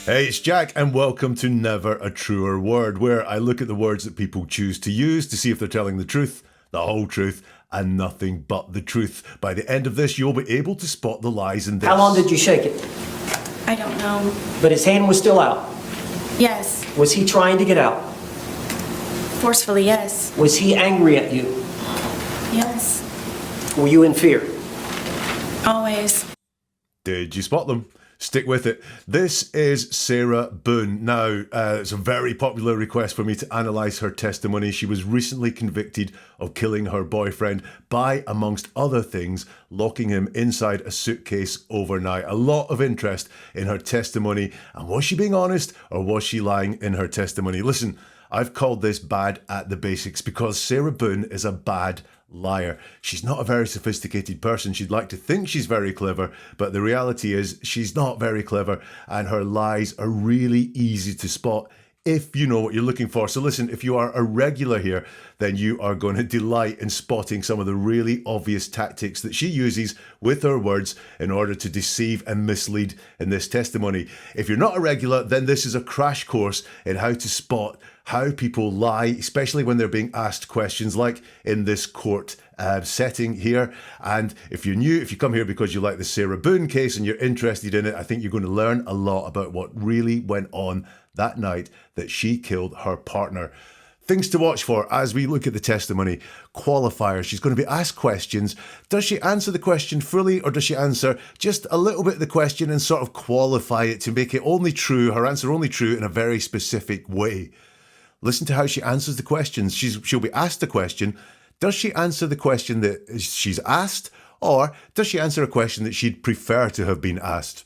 Hey, it's Jack, and welcome to Never a Truer Word, where I look at the words that people choose to use to see if they're telling the truth, the whole truth, and nothing but the truth. By the end of this, you'll be able to spot the lies in this. How long did you shake it? I don't know. But his hand was still out. Yes. Was he trying to get out? Forcefully, yes. Was he angry at you? Yes. Were you in fear? Always. Did you spot them? Stick with it. This is Sarah Boone. Now, it's a very popular request for me to analyse her testimony. She was recently convicted of killing her boyfriend by, amongst other things, locking him inside a suitcase overnight. A lot of interest in her testimony. And was she being honest, or was she lying in her testimony? Listen, I've called this Bad at the Basics because Sarah Boone is a bad liar. She's not a very sophisticated person. She'd like to think she's very clever, but the reality is she's not very clever, and her lies are really easy to spot if you know what you're looking for. So listen, if you are a regular here, then you are going to delight in spotting some of the really obvious tactics that she uses with her words in order to deceive and mislead in this testimony. If you're not a regular, then this is a crash course in how to spot how people lie, especially when they're being asked questions like in this court setting here. And if you're new, if you come here because you like the Sarah Boone case and you're interested in it, I think you're going to learn a lot about what really went on that night that she killed her partner. Things to watch for as we look at the testimony. Qualifiers. She's going to be asked questions. Does she answer the question fully, or does she answer just a little bit of the question and sort of qualify it to make it only true, her answer only true in a very specific way? Listen to how she answers the questions. She'll be asked a question. Does she answer the question that she's asked, or does she answer a question that she'd prefer to have been asked?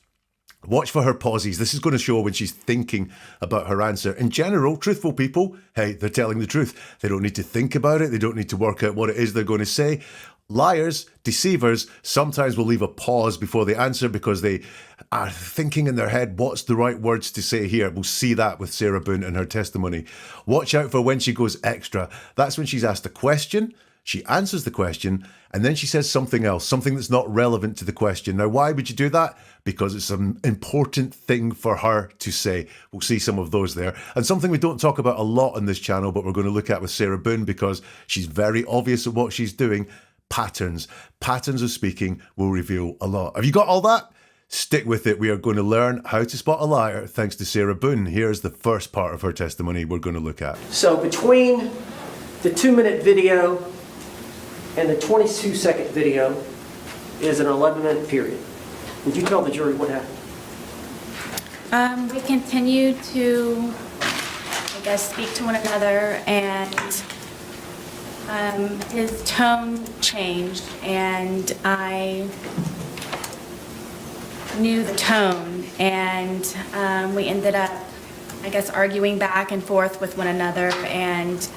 Watch for her pauses. This is going to show when she's thinking about her answer. In general, truthful people, hey, they're telling the truth. They don't need to think about it. They don't need to work out what it is they're going to say. Liars, deceivers, sometimes will leave a pause before they answer because they are thinking in their head, what's the right words to say here? We'll see that with Sarah Boone and her testimony. Watch out for when she goes extra. That's when she's asked a question, she answers the question, and then she says something else, something that's not relevant to the question. Now, why would you do that? Because it's an important thing for her to say. We'll see some of those there. And something we don't talk about a lot on this channel, but we're going to look at with Sarah Boone because she's very obvious at what she's doing. Patterns of speaking will reveal a lot. Have you got all that? Stick with it. We are going to learn how to spot a liar thanks to Sarah Boone. Here's the first part of her testimony we're going to look at. So between the 2-minute video and the 22-second video is an 11-minute period. Would you tell the jury what happened? We continued to, I guess, speak to one another, and his tone changed, and I knew the tone, and we ended up, I guess, arguing back and forth with one another, and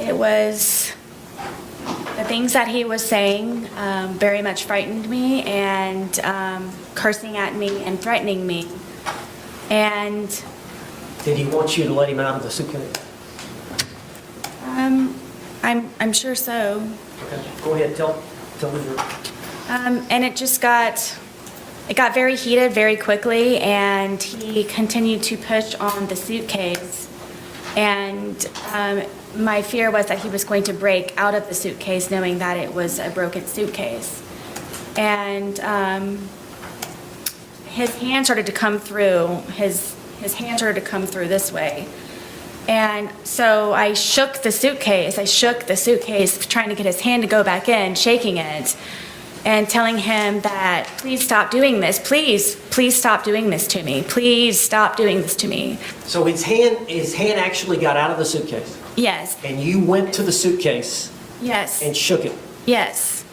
it was the things that he was saying very much frightened me, and cursing at me and threatening me. And did he want you to let him out of the suitcase? I'm sure so. Okay, go ahead, tell the jury. And it got very heated very quickly, and he continued to push on the suitcase, and my fear was that he was going to break out of the suitcase knowing that it was a broken suitcase. And his hand started to come through, his hand started to come through this way. And so I shook the suitcase, trying to get his hand to go back in, shaking it, and telling him that, please stop doing this. Please stop doing this to me. Please stop doing this to me. So his hand actually got out of the suitcase? Yes. And you went to the suitcase? Yes. And shook it? Yes.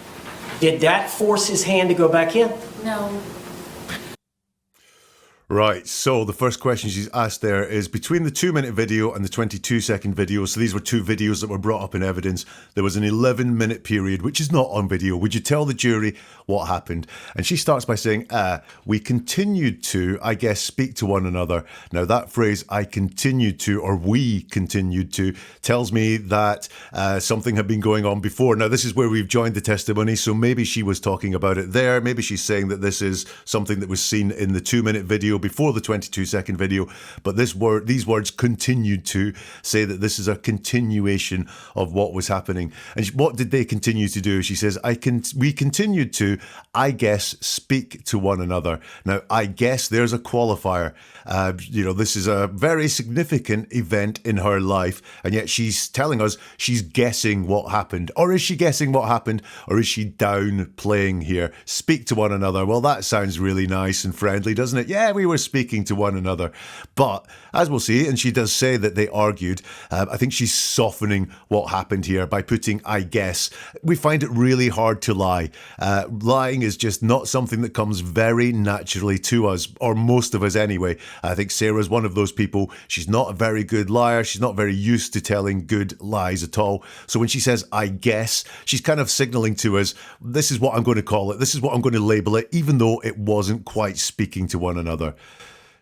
Did that force his hand to go back in? No. Right, so the first question she's asked there is between the 2-minute video and the 22-second video, so these were two videos that were brought up in evidence, there was an 11-minute period, which is not on video. Would you tell the jury what happened? And she starts by saying, we continued to, I guess, speak to one another. Now that phrase, I continued to, or we continued to, tells me that something had been going on before. Now this is where we've joined the testimony, so maybe she was talking about it there. Maybe she's saying that this is something that was seen in the 2-minute video before the 22-second video, but these words continued to say that this is a continuation of what was happening. And what did they continue to do? She says, we continued to, I guess, speak to one another. Now, I guess there's a qualifier. This is a very significant event in her life, and yet she's telling us she's guessing what happened. Or is she guessing what happened, or is she downplaying here? Speak to one another. Well, that sounds really nice and friendly, doesn't it? Yeah, we were speaking to one another. But as we'll see, and she does say that they argued, I think she's softening what happened here by putting I guess. We find it really hard to lie. Lying is just not something that comes very naturally to us, or most of us anyway. I think Sarah's one of those people. She's not a very good liar. She's not very used to telling good lies at all. So when she says I guess, she's kind of signaling to us, this is what I'm going to call it. This is what I'm going to label it, even though it wasn't quite speaking to one another.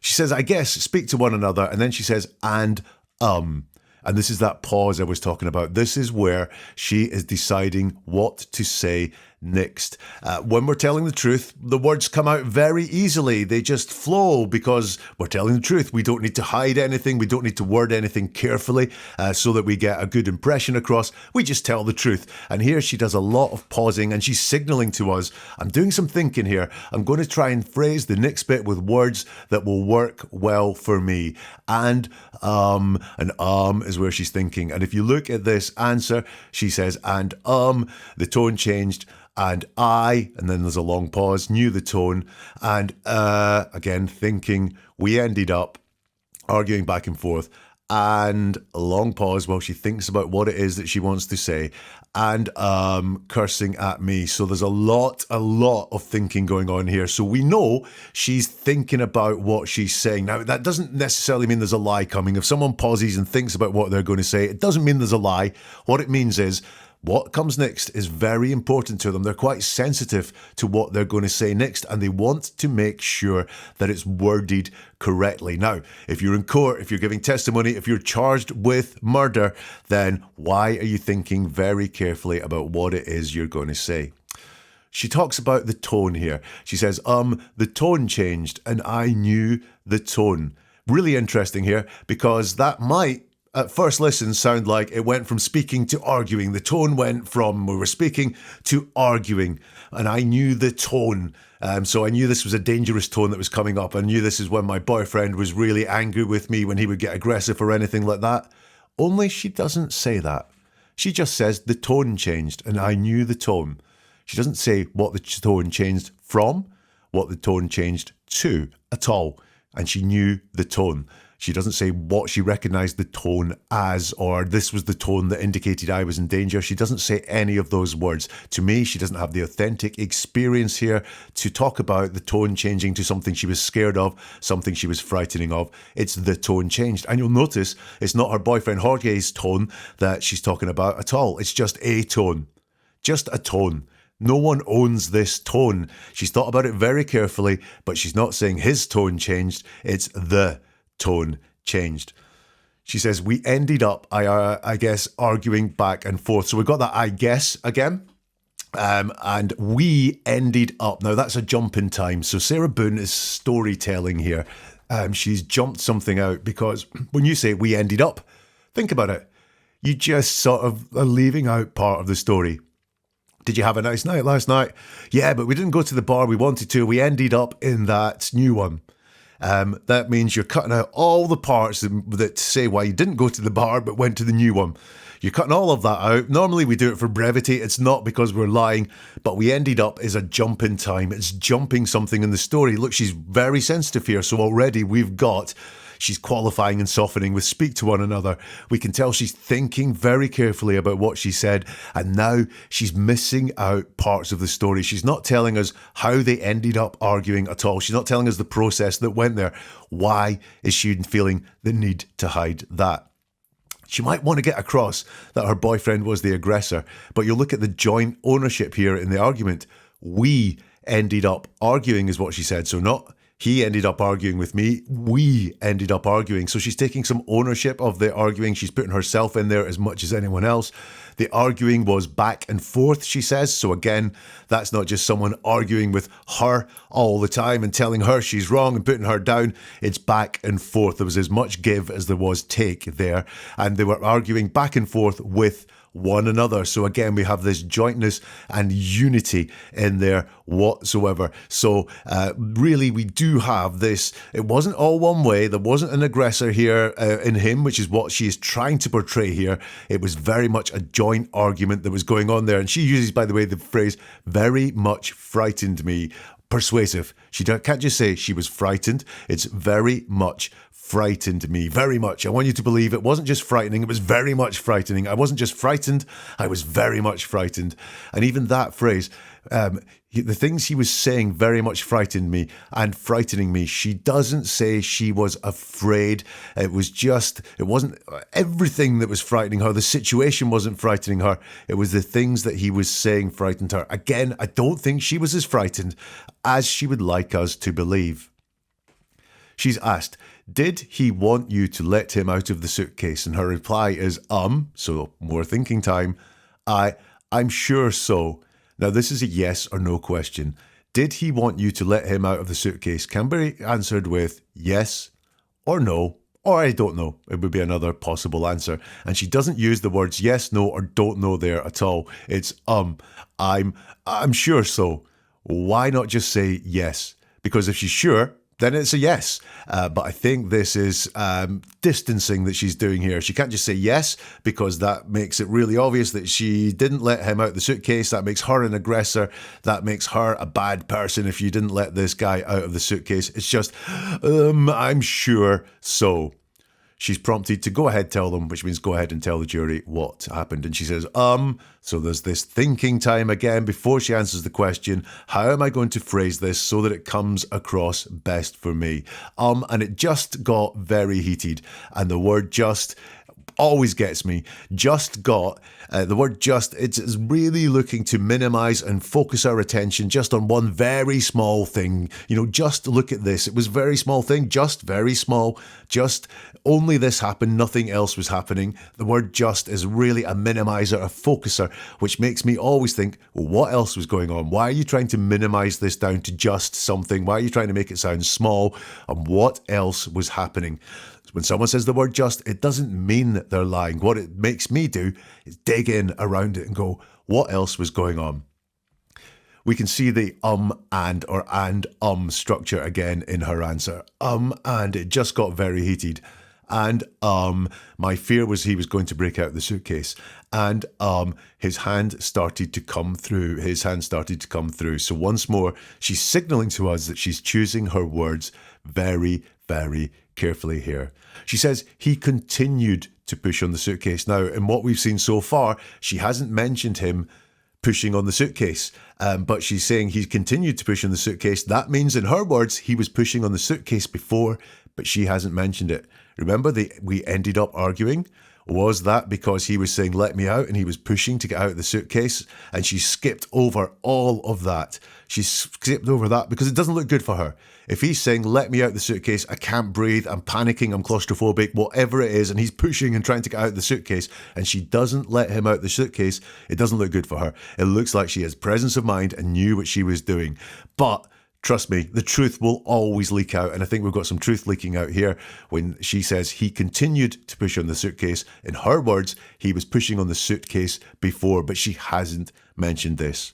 She says, I guess, speak to one another. And then she says, and this is that pause I was talking about. This is where she is deciding what to say next. When we're telling the truth, the words come out very easily. They just flow because we're telling the truth. We don't need to hide anything. We don't need to word anything carefully so that we get a good impression across. We just tell the truth. And here she does a lot of pausing, and she's signaling to us, I'm doing some thinking here. I'm going to try and phrase the next bit with words that will work well for me. And is where she's thinking. And if you look at this answer, she says, and the tone changed. And I, and then there's a long pause, knew the tone. And again, thinking, we ended up arguing back and forth. And a long pause while she thinks about what it is that she wants to say. And cursing at me. So there's a lot of thinking going on here. So we know she's thinking about what she's saying. Now, that doesn't necessarily mean there's a lie coming. If someone pauses and thinks about what they're going to say, it doesn't mean there's a lie. What it means is, what comes next is very important to them. They're quite sensitive to what they're going to say next, and they want to make sure that it's worded correctly. Now, if you're in court, if you're giving testimony, if you're charged with murder, then why are you thinking very carefully about what it is you're going to say? She talks about the tone here. She says, the tone changed, and I knew the tone. Really interesting here, because that might at first listen sound like it went from speaking to arguing. The tone went from we were speaking to arguing, and I knew the tone. So I knew this was a dangerous tone that was coming up. I knew this is when my boyfriend was really angry with me, when he would get aggressive or anything like that. Only she doesn't say that. She just says the tone changed, and I knew the tone. She doesn't say what the tone changed from, what the tone changed to at all. And she knew the tone. She doesn't say what she recognised the tone as, or this was the tone that indicated I was in danger. She doesn't say any of those words. To me, she doesn't have the authentic experience here to talk about the tone changing to something she was scared of, something she was frightening of. It's the tone changed. And you'll notice it's not her boyfriend Jorge's tone that she's talking about at all. It's just a tone. Just a tone. No one owns this tone. She's thought about it very carefully, but she's not saying his tone changed. It's the tone changed. She says, we ended up, I guess, arguing back and forth. So we've got that I guess again. And we ended up. Now that's a jump in time. So Sarah Boone is storytelling here. She's jumped something out because when you say we ended up, think about it. You just sort of are leaving out part of the story. Did you have a nice night last night? Yeah, but we didn't go to the bar we wanted to. We ended up in that new one. That means you're cutting out all the parts that say why you didn't go to the bar but went to the new one. You're cutting all of that out. Normally we do it for brevity. It's not because we're lying, but we ended up is a jump in time. It's jumping something in the story. Look, she's very sensitive here. So already we've got, she's qualifying and softening with speak to one another. We can tell she's thinking very carefully about what she said, and now she's missing out parts of the story. She's not telling us how they ended up arguing at all. She's not telling us the process that went there. Why is she feeling the need to hide that? She might want to get across that her boyfriend was the aggressor, but you'll look at the joint ownership here in the argument. We ended up arguing is what she said. So not he ended up arguing with me, we ended up arguing. So she's taking some ownership of the arguing. She's putting herself in there as much as anyone else. The arguing was back and forth, she says. So again, that's not just someone arguing with her all the time and telling her she's wrong and putting her down. It's back and forth. There was as much give as there was take there. And they were arguing back and forth with one another. So again, we have this jointness and unity in there whatsoever. So really, we do have this. It wasn't all one way. There wasn't an aggressor here in him, which is what she is trying to portray here. It was very much a joint argument that was going on there. And she uses, by the way, the phrase, very much frightened me. Persuasive. She can't just say she was frightened. It's very much frightened me. Very much. I want you to believe it wasn't just frightening, it was very much frightening. I wasn't just frightened, I was very much frightened. And even that phrase, the things he was saying very much frightened me and frightening me. She doesn't say she was afraid. It wasn't everything that was frightening her. The situation wasn't frightening her. It was the things that he was saying frightened her. Again, I don't think she was as frightened as she would like us to believe. She's asked, did he want you to let him out of the suitcase? And her reply is, so more thinking time. I'm sure so. Now, this is a yes or no question. Did he want you to let him out of the suitcase? Can be answered with yes or no, or I don't know. It would be another possible answer. And she doesn't use the words yes, no, or don't know there at all. It's I'm sure so. Why not just say yes? Because if she's sure, then it's a yes. But I think this is distancing that she's doing here. She can't just say yes, because that makes it really obvious that she didn't let him out the suitcase. That makes her an aggressor. That makes her a bad person if you didn't let this guy out of the suitcase. It's just, I'm sure so. She's prompted to go ahead, tell them, which means go ahead and tell the jury what happened. And she says, so there's this thinking time again before she answers the question. How am I going to phrase this so that it comes across best for me? And it just got very heated. And the word just always gets me. The word just, it's really looking to minimize and focus our attention just on one very small thing. Just look at this. It was a very small thing, just very small. Just only this happened, nothing else was happening. The word just is really a minimizer, a focuser, which makes me always think, well, what else was going on? Why are you trying to minimize this down to just something? Why are you trying to make it sound small? And what else was happening? When someone says the word just, it doesn't mean that they're lying. What it makes me do is dig in around it and go, what else was going on? We can see the and structure again in her answer. And it just got very heated. And my fear was he was going to break out the suitcase. And his hand started to come through. So once more, she's signaling to us that she's choosing her words very, very carefully here. She says he continued to push on the suitcase. Now, in what we've seen so far, she hasn't mentioned him pushing on the suitcase, but she's saying he continued to push on the suitcase. That means, in her words, he was pushing on the suitcase before, but she hasn't mentioned it. Remember, we ended up arguing. Was that because he was saying, let me out, and he was pushing to get out of the suitcase? And she skipped over all of that. She skipped over that because it doesn't look good for her. If he's saying, let me out the suitcase, I can't breathe, I'm panicking, I'm claustrophobic, whatever it is, and he's pushing and trying to get out the suitcase, and she doesn't let him out the suitcase, it doesn't look good for her. It looks like she has presence of mind and knew what she was doing. But trust me, the truth will always leak out, and I think we've got some truth leaking out here when she says he continued to push on the suitcase. In her words, he was pushing on the suitcase before, but she hasn't mentioned this.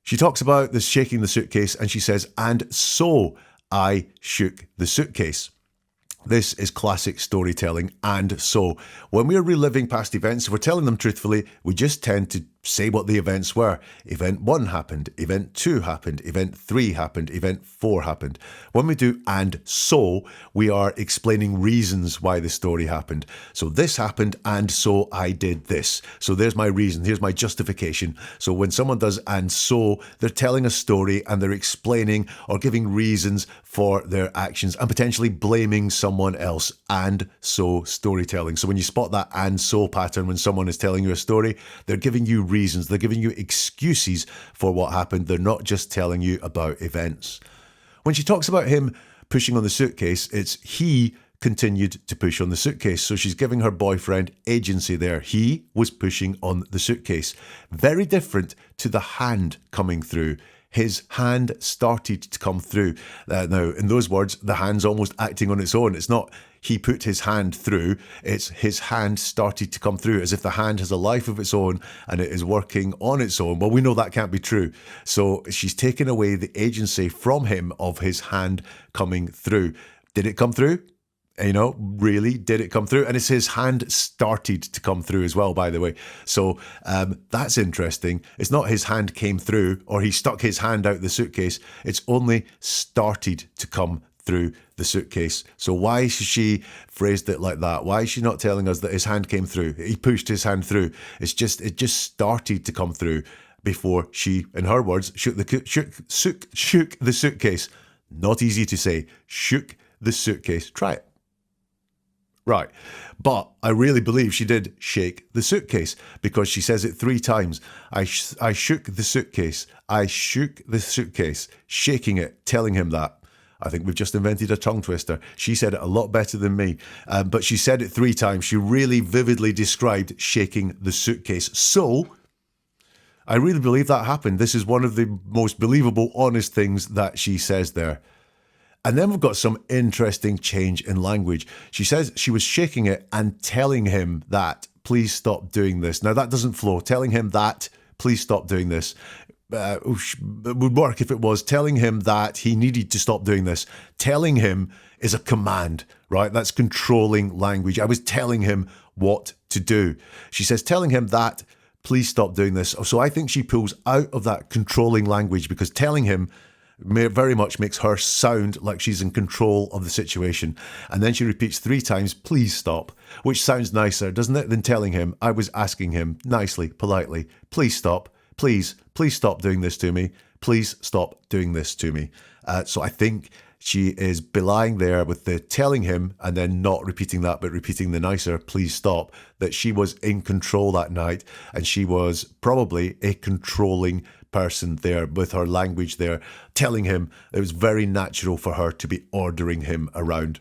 She talks about this shaking the suitcase, and she says, and so I shook the suitcase. This is classic storytelling. And so when we're reliving past events, if we're telling them truthfully, we just tend to say what the events were. Event 1 happened, event 2 happened, event 3 happened, event 4 happened. When we do and so, we are explaining reasons why the story happened. So this happened and so I did this. So there's my reason, here's my justification. So when someone does and so, they're telling a story and they're explaining or giving reasons for their actions and potentially blaming someone else. And so storytelling. So when you spot that and so pattern when someone is telling you a story, they're giving you reasons, they're giving you excuses for what happened. They're not just telling you about events. When she talks about him pushing on the suitcase, it's he continued to push on the suitcase. So she's giving her boyfriend agency there. He was pushing on the suitcase. Very different to the hand coming through. His hand started to come through. Now, in those words, the hand's almost acting on its own. It's not he put his hand through, it's his hand started to come through, as if the hand has a life of its own and it is working on its own. Well, we know that can't be true. So she's taken away the agency from him of his hand coming through. Did it come through? You know, really, did it come through? And it's his hand started to come through as well, by the way. So that's interesting. It's not his hand came through or he stuck his hand out the suitcase. It's only started to come through the suitcase. So why has she phrased it like that? Why is she not telling us that his hand came through? He pushed his hand through. It just started to come through before she, in her words, shook the suitcase. Not easy to say. Shook the suitcase. Try it. Right. But I really believe she did shake the suitcase because she says it 3 times. I shook the suitcase. I shook the suitcase. Shaking it, telling him that. I think we've just invented a tongue twister. She said it a lot better than me. But she said it 3 times. She really vividly described shaking the suitcase. So I really believe that happened. This is one of the most believable, honest things that she says there. And then we've got some interesting change in language. She says she was shaking it and telling him that, please stop doing this. Now that doesn't flow. Telling him that, please stop doing this. It would work if it was telling him that he needed to stop doing this. Telling him is a command, right? That's controlling language. I was telling him what to do. She says, telling him that, please stop doing this. So I think she pulls out of that controlling language because telling him very much makes her sound like she's in control of the situation. And then she repeats 3 times, please stop, which sounds nicer, doesn't it, than telling him. I was asking him nicely, politely, please stop, please stop doing this to me. Please stop doing this to me. So I think she is belying there with the telling him and then not repeating that, but repeating the nicer, please stop, that she was in control that night. And she was probably a controlling person there with her language there, telling him it was very natural for her to be ordering him around.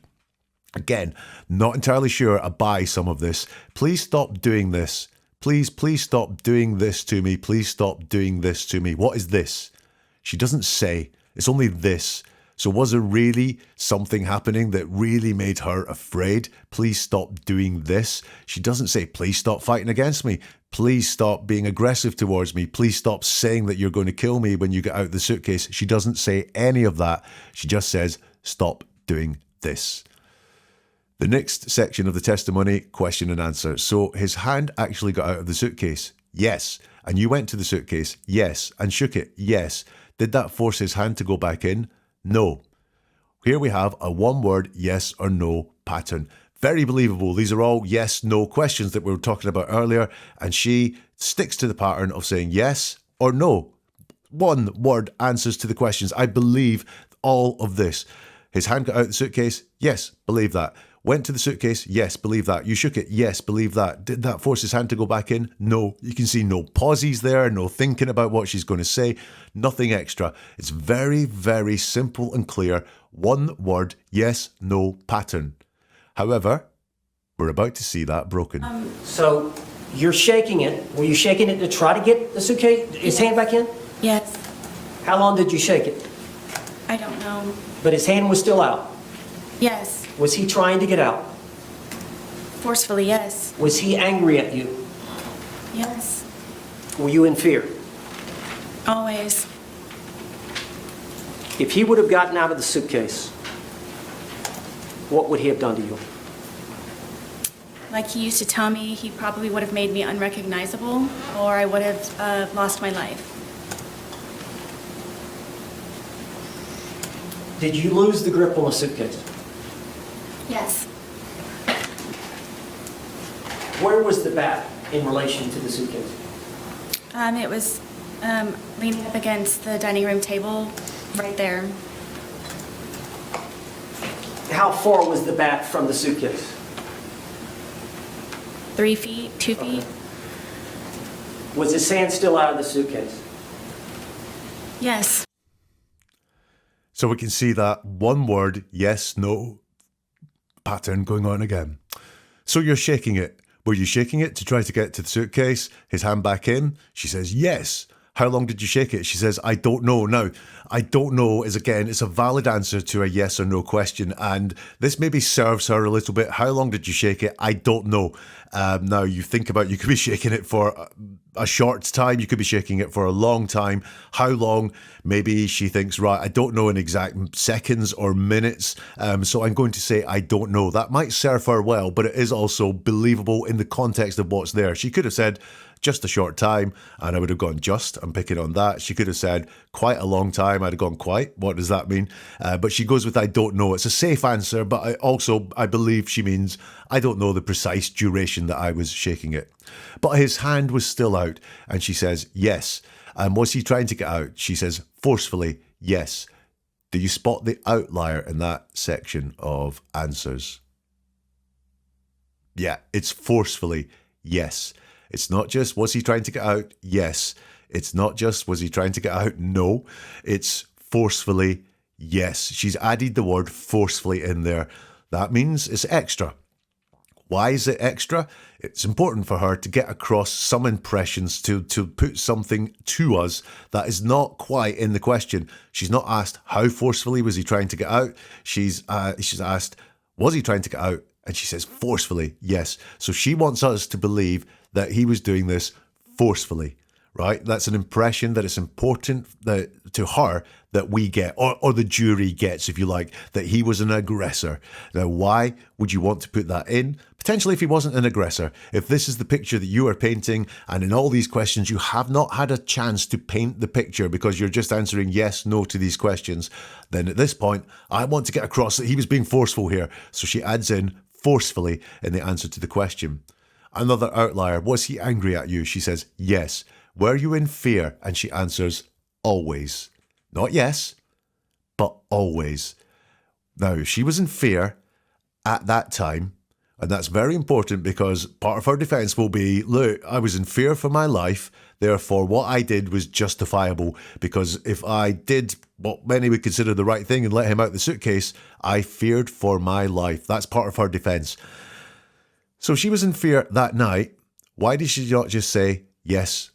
Again, not entirely sure I buy some of this. Please stop doing this. Please stop doing this to me. Please stop doing this to me. What is this? She doesn't say. It's only this. So was there really something happening that really made her afraid? Please stop doing this. She doesn't say, please stop fighting against me. Please stop being aggressive towards me. Please stop saying that you're going to kill me when you get out of the suitcase. She doesn't say any of that. She just says, stop doing this. The next section of the testimony, question and answer. So his hand actually got out of the suitcase. Yes. And you went to the suitcase. Yes. And shook it. Yes. Did that force his hand to go back in? No. Here we have a 1-word yes or no pattern. Very believable. These are all yes, no questions that we were talking about earlier. And she sticks to the pattern of saying yes or no. 1-word answers to the questions. I believe all of this. His hand got out of the suitcase. Yes, believe that. Went to the suitcase. Yes, believe that. You shook it. Yes, believe that. Did that force his hand to go back in? No. You can see no pauses there, no thinking about what she's going to say, nothing extra. It's very, very simple and clear. 1-word yes, no pattern. However, we're about to see that broken. So you're shaking it. Were you shaking it to try to get the suitcase, his hand back in? Yes. How long did you shake it? I don't know. But his hand was still out. Yes. Was he trying to get out? Forcefully, yes. Was he angry at you? Yes. Were you in fear? Always. If he would have gotten out of the suitcase, what would he have done to you? like he used to tell me, he probably would have made me unrecognizable, or I would have lost my life. Did you lose the grip on the suitcase? Yes. Where was the bat in relation to the suitcase? It was leaning up against the dining room table, right there. How far was the bat from the suitcase? 3 feet, 2 feet? Was his hand still out of the suitcase? Yes. So we can see that one word, yes, no, pattern going on again. So you're shaking it. Were you shaking it to try to get to the suitcase? His hand back in? She says, yes. How long did you shake it? She says, I don't know. Now, I don't know is, again, it's a valid answer to a yes or no question. And this maybe serves her a little bit. How long did you shake it? I don't know. Now, you think about, you could be shaking it for a short time. You could be shaking it for a long time. How long? Maybe she thinks, right, I don't know in exact seconds or minutes. So I'm going to say, I don't know. That might serve her well, but it is also believable in the context of what's there. She could have said, just a short time, and I would have gone just. I'm picking on that. She could have said quite a long time. I'd have gone quite. What does that mean? But she goes with I don't know. It's a safe answer, but I believe she means I don't know the precise duration that I was shaking it. But his hand was still out, and she says yes. And was he trying to get out? She says forcefully yes. Do you spot the outlier in that section of answers? Yeah, it's forcefully yes. It's not just, was he trying to get out? Yes. It's not just, was he trying to get out? No. It's forcefully yes. She's added the word forcefully in there. That means it's extra. Why is it extra? It's important for her to get across some impressions, to put something to us that is not quite in the question. She's not asked, how forcefully was he trying to get out? She's asked, was he trying to get out? And she says, forcefully, yes. So she wants us to believe that he was doing this forcefully, right? That's an impression that it's important that to her that we get, or the jury gets, if you like, that he was an aggressor. Now, why would you want to put that in? Potentially if he wasn't an aggressor. If this is the picture that you are painting, and in all these questions you have not had a chance to paint the picture because you're just answering yes, no to these questions, then at this point, I want to get across that he was being forceful here. So she adds in forcefully in the answer to the question. Another outlier, was he angry at you? She says, yes. Were you in fear? And she answers, always. Not yes, but always. Now, she was in fear at that time, and that's very important because part of her defense will be, look, I was in fear for my life, therefore what I did was justifiable, because if I did what many would consider the right thing and let him out the suitcase, I feared for my life. That's part of her defense. So she was in fear that night. Why did she not just say, yes,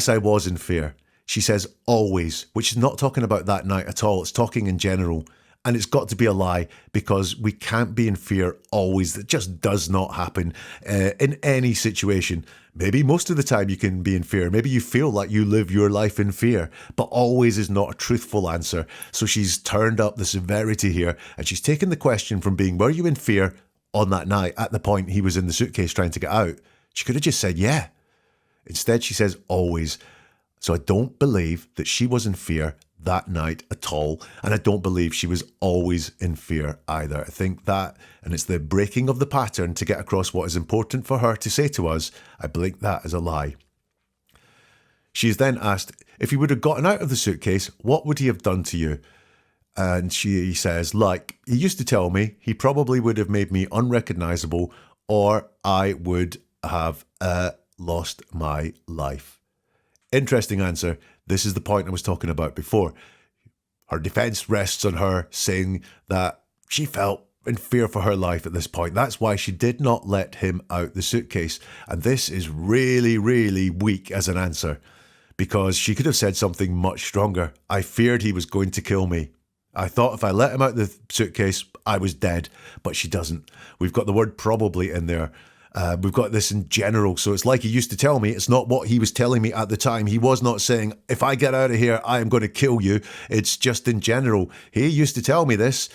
I was in fear? She says always, which is not talking about that night at all. It's talking in general. And it's got to be a lie because we can't be in fear always. That just does not happen in any situation. Maybe most of the time you can be in fear. Maybe you feel like you live your life in fear, but always is not a truthful answer. So she's turned up the severity here, and she's taken the question from being, were you in fear on that night at the point he was in the suitcase trying to get out? She could have just said, yeah. Instead, she says always. So I don't believe that she was in fear that night at all. And I don't believe she was always in fear either. I think that, and it's the breaking of the pattern to get across what is important for her to say to us. I believe that is a lie. She is then asked, if he would have gotten out of the suitcase, what would he have done to you? And she says, like, he used to tell me he probably would have made me unrecognizable, or I would have lost my life. Interesting answer. This is the point I was talking about before. Her defense rests on her saying that she felt in fear for her life at this point. That's why she did not let him out the suitcase. And this is really, really weak as an answer, because she could have said something much stronger. I feared he was going to kill me. I thought if I let him out the suitcase, I was dead. But she doesn't. We've got the word probably in there. We've got this in general. So it's like he used to tell me. It's not what he was telling me at the time. He was not saying, if I get out of here, I am going to kill you. It's just in general. He used to tell me this.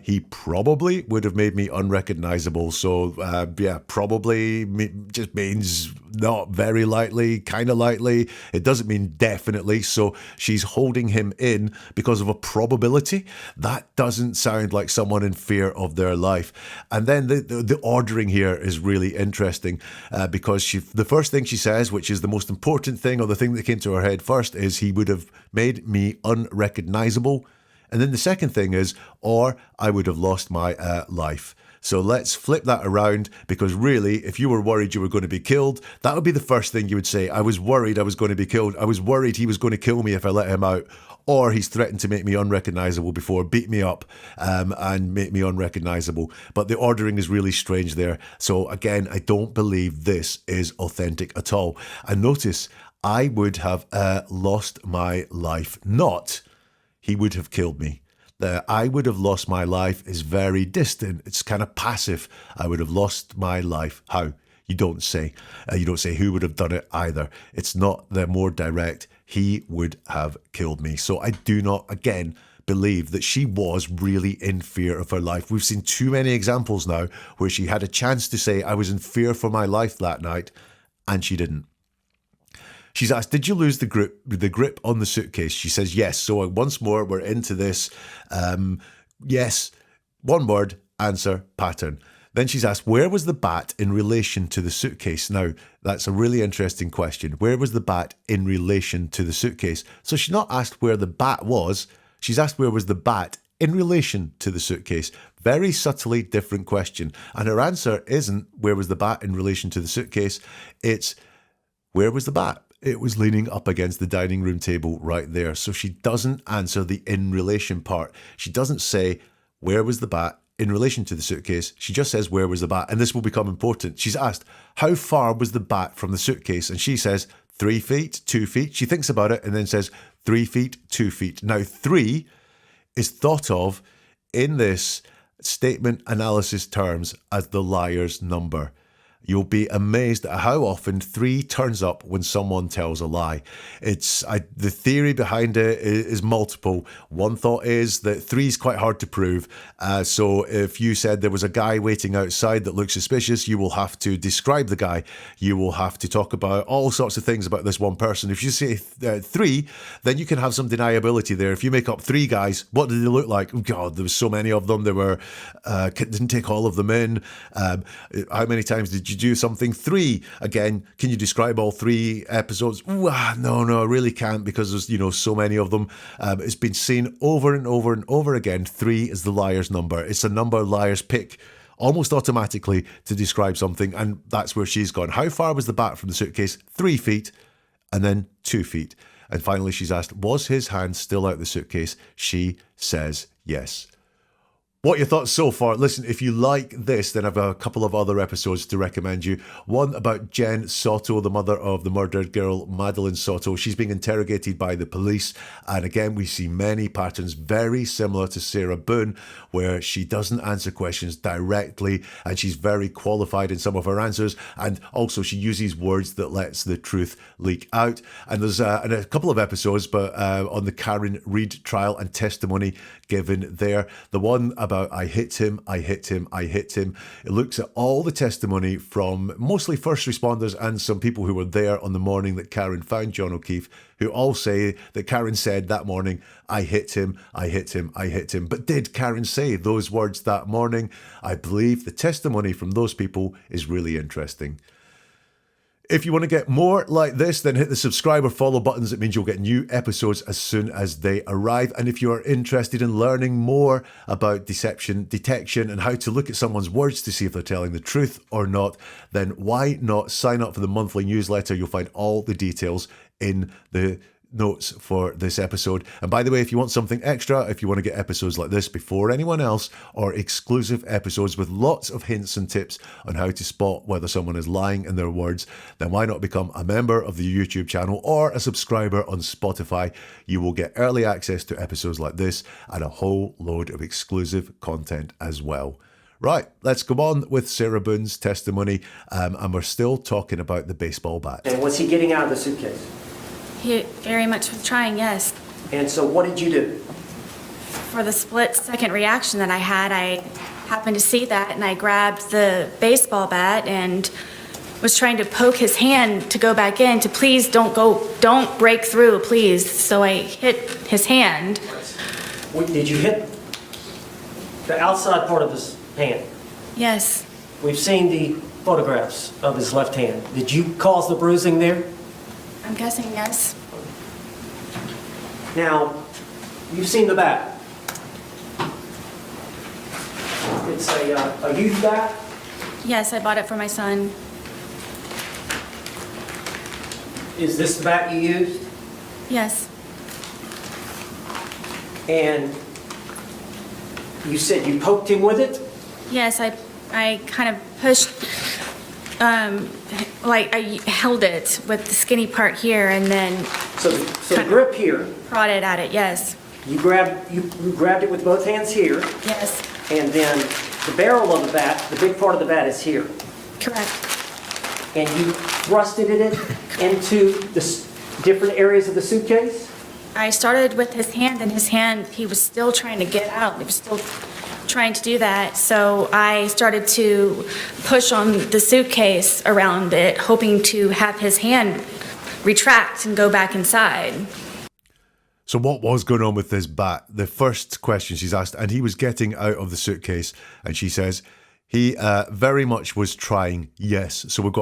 He probably would have made me unrecognizable. So yeah, probably just means not very likely, kind of likely. It doesn't mean definitely. So she's holding him in because of a probability. That doesn't sound like someone in fear of their life. And then the ordering here is really interesting because the first thing she says, which is the most important thing, or the thing that came to her head first, is he would have made me unrecognizable. And then the second thing is, or I would have lost my life. So let's flip that around, because really, if you were worried you were going to be killed, that would be the first thing you would say. I was worried I was going to be killed. I was worried he was going to kill me if I let him out. Or he's threatened to make me unrecognizable before, beat me up and make me unrecognizable. But the ordering is really strange there. So again, I don't believe this is authentic at all. And notice, I would have lost my life, not he would have killed me. The I would have lost my life is very distant. It's kind of passive. I would have lost my life. How? You don't say. You don't say who would have done it either. It's not the more direct. He would have killed me. So I do not, again, believe that she was really in fear of her life. We've seen too many examples now where she had a chance to say, I was in fear for my life that night, and she didn't. She's asked, did you lose the grip on the suitcase? She says, yes. So once more, we're into this. Yes, one word, answer, pattern. Then she's asked, where was the bat in relation to the suitcase? Now, that's a really interesting question. Where was the bat in relation to the suitcase? So she's not asked where the bat was. She's asked where was the bat in relation to the suitcase. Very subtly different question. And her answer isn't where was the bat in relation to the suitcase. It's where was the bat? It was leaning up against the dining room table right there. So she doesn't answer the in relation part. She doesn't say, where was the bat in relation to the suitcase? She just says, where was the bat? And this will become important. She's asked, how far was the bat from the suitcase? And she says, 3 feet, 2 feet. She thinks about it and then says, 3 feet, 2 feet. Now, 3 is thought of in this statement analysis terms as the liar's number. You'll be amazed at how often 3 turns up when someone tells a lie. The theory behind it is multiple. One thought is that 3 is quite hard to prove. So if you said there was a guy waiting outside that looked suspicious, you will have to describe the guy. You will have to talk about all sorts of things about this one person. If you say 3, then you can have some deniability there. If you make up 3 guys, what did they look like? Oh God, there was so many of them. Didn't take all of them in. How many times did you do something? 3. Again, can you describe all 3 episodes? No, I really can't, because there's so many of them. It's been seen over and over and over again. 3 is the liar's number. It's a number liars pick almost automatically to describe something, and that's where she's gone. How far was the bat from the suitcase? 3 feet, and then 2 feet. And finally she's asked, was his hand still out the suitcase? She says yes. What are your thoughts so far? Listen, if you like this, then I've a couple of other episodes to recommend you. One about Jen Soto, the mother of the murdered girl, Madeline Soto. She's being interrogated by the police. And again, we see many patterns very similar to Sarah Boone, where she doesn't answer questions directly, and she's very qualified in some of her answers. And also she uses words that lets the truth leak out. And there's a couple of episodes but on the Karen Reid trial and testimony given there. The one about I hit him. It looks at all the testimony from mostly first responders and some people who were there on the morning that Karen found John O'Keefe, who all say that Karen said that morning, I hit him. But did Karen say those words that morning? I believe the testimony from those people is really interesting. If you want to get more like this, then hit the subscribe or follow buttons. It means you'll get new episodes as soon as they arrive. And if you are interested in learning more about deception detection and how to look at someone's words to see if they're telling the truth or not, then why not sign up for the monthly newsletter? You'll find all the details in the notes for this episode. And by the way, if you want something extra, if you want to get episodes like this before anyone else, or exclusive episodes with lots of hints and tips on how to spot whether someone is lying in their words, then why not become a member of the YouTube channel or a subscriber on Spotify? You will get early access to episodes like this and a whole load of exclusive content as well. Right, let's go on with Sarah Boone's testimony, and we're still talking about the baseball bat. And was he getting out of the suitcase? He very much was trying, yes. And so what did you do? For the split-second reaction that I had, I happened to see that, and I grabbed the baseball bat and was trying to poke his hand to go back in to please don't break through, please. So I hit his hand. Did you hit the outside part of his hand? Yes, We've seen the photographs of his left hand. Did you cause the bruising there? I'm guessing yes. Now, you've seen the bat. It's a youth bat. Yes, I bought it for my son. Is this the bat you used? Yes, And you said you poked him with it? yes, I kind of pushed, like I held it with the skinny part here and then So the grip here, prodded at it, yes, you grabbed it with both hands here, yes, and then the barrel of the bat, the big part of the bat is here. correct. And you thrusted it into the different areas of the suitcase? I started with his hand, and his hand, he was still trying to get out. He was still trying to do that. So I started to push on the suitcase around it, hoping to have his hand retract and go back inside. So what was going on with this bat? The first question she's asked, and he was getting out of the suitcase, and she says, he very much was trying, yes. So we've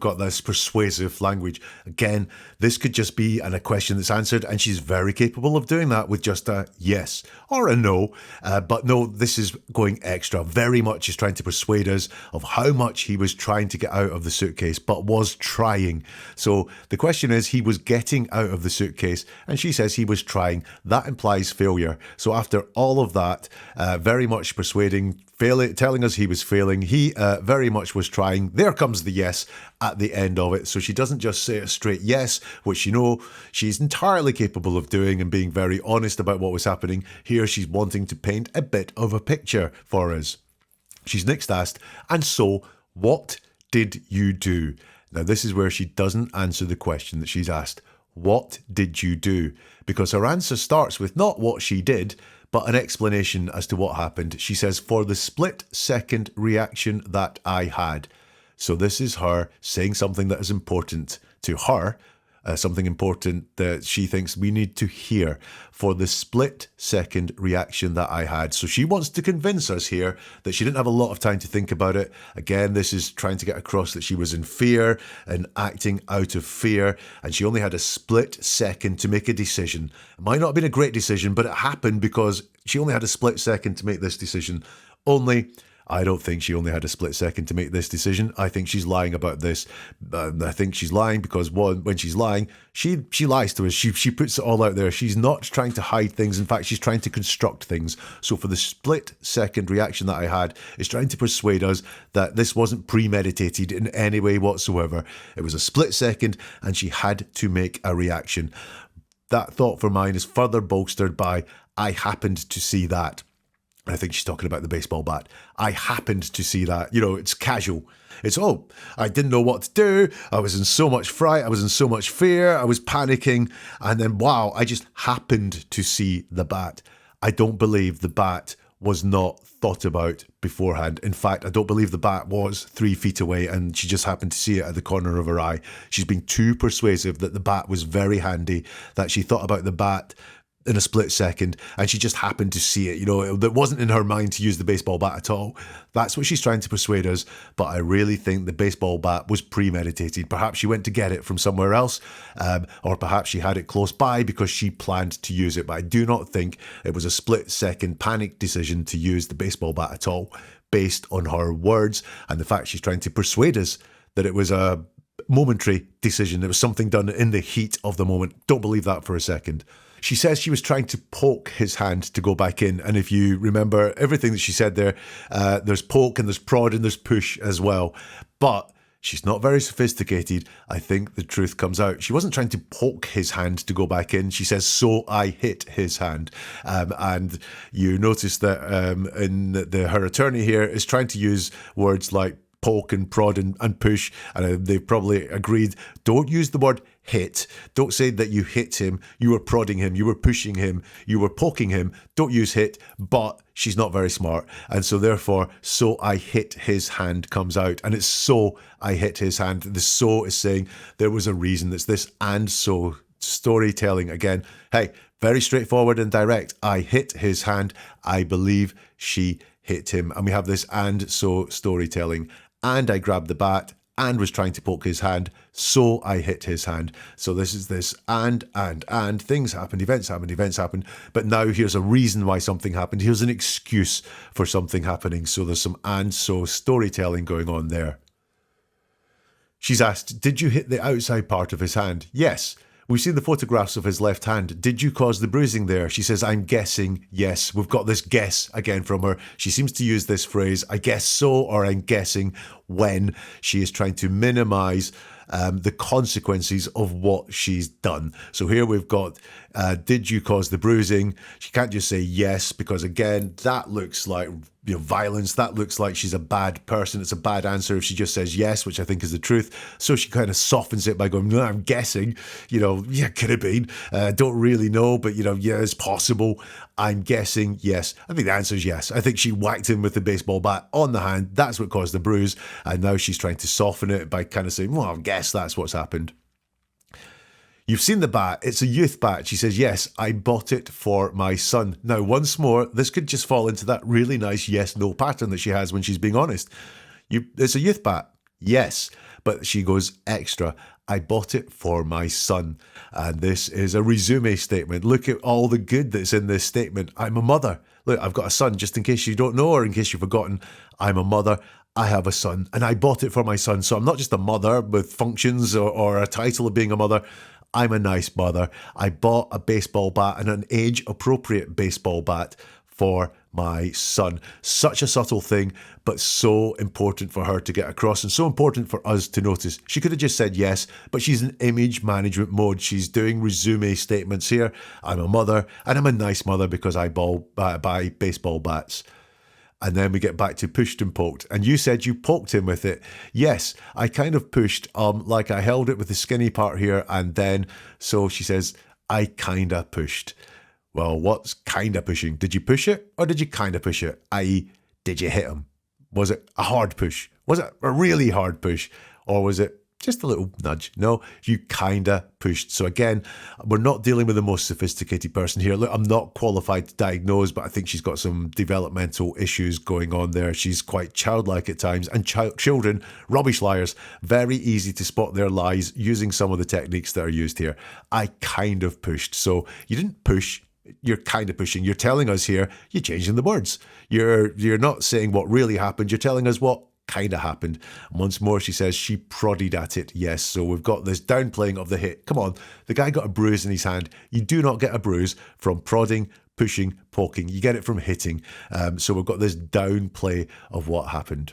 got this persuasive language. Again, this could just be a question that's answered, and she's very capable of doing that with just a yes or a no. But no, this is going extra. Very much is trying to persuade us of how much he was trying to get out of the suitcase, but was trying. So the question is, he was getting out of the suitcase, and she says he was trying. That implies failure. So after all of that, very much persuading, telling us he was failing. He very much was trying. There comes the yes at the end of it. So she doesn't just say a straight yes, which she's entirely capable of doing and being very honest about what was happening. Here she's wanting to paint a bit of a picture for us. She's next asked, and so what did you do? Now this is where she doesn't answer the question that she's asked. What did you do? Because her answer starts with not what she did, but an explanation as to what happened. She says, for the split-second reaction that I had. So this is her saying something that is important to her, something important that she thinks we need to hear. For the split-second reaction that I had. So she wants to convince us here that she didn't have a lot of time to think about it. Again, this is trying to get across that she was in fear and acting out of fear, and she only had a split second to make a decision. It might not have been a great decision, but it happened because she only had a split second to make this decision. I don't think she only had a split second to make this decision. I think she's lying about this. I think she's lying because when she's lying, she lies to us. She puts it all out there. She's not trying to hide things. In fact, she's trying to construct things. So for the split second reaction that I had, is trying to persuade us that this wasn't premeditated in any way whatsoever. It was a split second and she had to make a reaction. That thought for mine is further bolstered by, I happened to see that. I think she's talking about the baseball bat. I happened to see that. It's casual. It's, I didn't know what to do. I was in so much fright. I was in so much fear. I was panicking. And then, wow, I just happened to see the bat. I don't believe the bat was not thought about beforehand. In fact, I don't believe the bat was 3 feet away and she just happened to see it at the corner of her eye. She's been too persuasive that the bat was very handy, that she thought about the bat in a split second, and she just happened to see it. That wasn't in her mind to use the baseball bat at all. That's what she's trying to persuade us, but I really think the baseball bat was premeditated. Perhaps she went to get it from somewhere else, or perhaps she had it close by because she planned to use it, but I do not think it was a split-second panic decision to use the baseball bat at all, based on her words and the fact she's trying to persuade us that it was a momentary decision. It was something done in the heat of the moment. Don't believe that for a second. She says she was trying to poke his hand to go back in. And if you remember everything that she said there, there's poke and there's prod and there's push as well. But She's not very sophisticated. I think the truth comes out. She wasn't trying to poke his hand to go back in. She says, so I hit his hand. And you notice that her attorney here is trying to use words like poke and prod and push. And they've probably agreed, don't use the word hit. Don't say that you hit him. You were prodding him. You were pushing him. You were poking him. Don't use hit. But she's not very smart. And so therefore, so I hit his hand comes out. And it's so I hit his hand. The so is saying there was a reason. It's this and so storytelling again. Hey, very straightforward and direct. I hit his hand. I believe she hit him. And we have this and so storytelling. And I grabbed the bat and was trying to poke his hand, so I hit his hand. So this is this and things happened, events happened, but now here's a reason why something happened. Here's an excuse for something happening. So there's some and so storytelling going on there. She's asked, did you hit the outside part of his hand? Yes. We've seen the photographs of his left hand. Did you cause the bruising there? She says, I'm guessing yes. We've got this guess again from her. She seems to use this phrase, I guess so, or I'm guessing, when she is trying to minimize the consequences of what she's done. So here we've got, did you cause the bruising? She can't just say yes, because again, that looks like violence. That looks like she's a bad person. It's a bad answer if she just says yes, which I think is the truth. So she kind of softens it by going, no, I'm guessing, yeah, could have been. Don't really know, but yeah, it's possible. I'm guessing yes. I think the answer is yes. I think she whacked him with the baseball bat on the hand. That's what caused the bruise. And now she's trying to soften it by kind of saying, well, I guess that's what's happened. You've seen the bat. It's a youth bat. She says, yes, I bought it for my son. Now, once more, this could just fall into that really nice yes-no pattern that she has when she's being honest. It's a youth bat. Yes. But she goes extra. I bought it for my son. And this is a resume statement. Look at all the good that's in this statement. I'm a mother. Look, I've got a son, just in case you don't know or in case you've forgotten. I'm a mother. I have a son and I bought it for my son. So I'm not just a mother with functions or a title of being a mother. I'm a nice mother. I bought a baseball bat and an age-appropriate baseball bat for my son. Such a subtle thing, but so important for her to get across and so important for us to notice. She could have just said yes, but she's in image management mode. She's doing resume statements here. I'm a mother and I'm a nice mother because I buy baseball bats. And then we get back to pushed and poked. And you said you poked him with it. Yes, I kind of pushed, like I held it with the skinny part here. And then, so she says, I kind of pushed. Well, what's kind of pushing? Did you push it or did you kind of push it? I.e., did you hit him? Was it a hard push? Was it a really hard push? Or was it just a little nudge? No, you kind of pushed. So again, we're not dealing with the most sophisticated person here. Look, I'm not qualified to diagnose, but I think she's got some developmental issues going on there. She's quite childlike at times. And children, rubbish liars, very easy to spot their lies using some of the techniques that are used here. I kind of pushed. So you didn't push. You're kind of pushing. You're telling us here, you're changing the words. You're not saying what really happened. You're telling us what kind of happened. And once more, she says she prodded at it. Yes, so we've got this downplaying of the hit. Come on, the guy got a bruise in his hand. You do not get a bruise from prodding, pushing, poking. You get it from hitting. So we've got this downplay of what happened.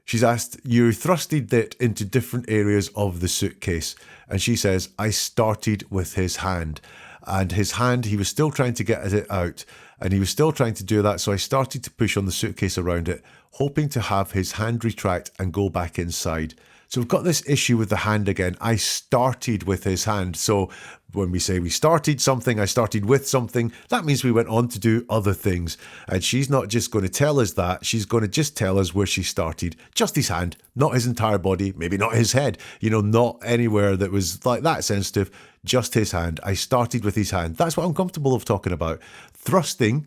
She's asked, you thrusted it into different areas of the suitcase. And she says, I started with his hand. And his hand, he was still trying to get it out. And he was still trying to do that. So I started to push on the suitcase around it, hoping to have his hand retract and go back inside. So we've got this issue with the hand again. I started with his hand. So when we say we started something, I started with something, that means we went on to do other things. And she's not just going to tell us that. She's going to just tell us where she started. Just his hand, not his entire body, maybe not his head, not anywhere that was like that sensitive. Just his hand. I started with his hand. That's what I'm comfortable of talking about. Thrusting,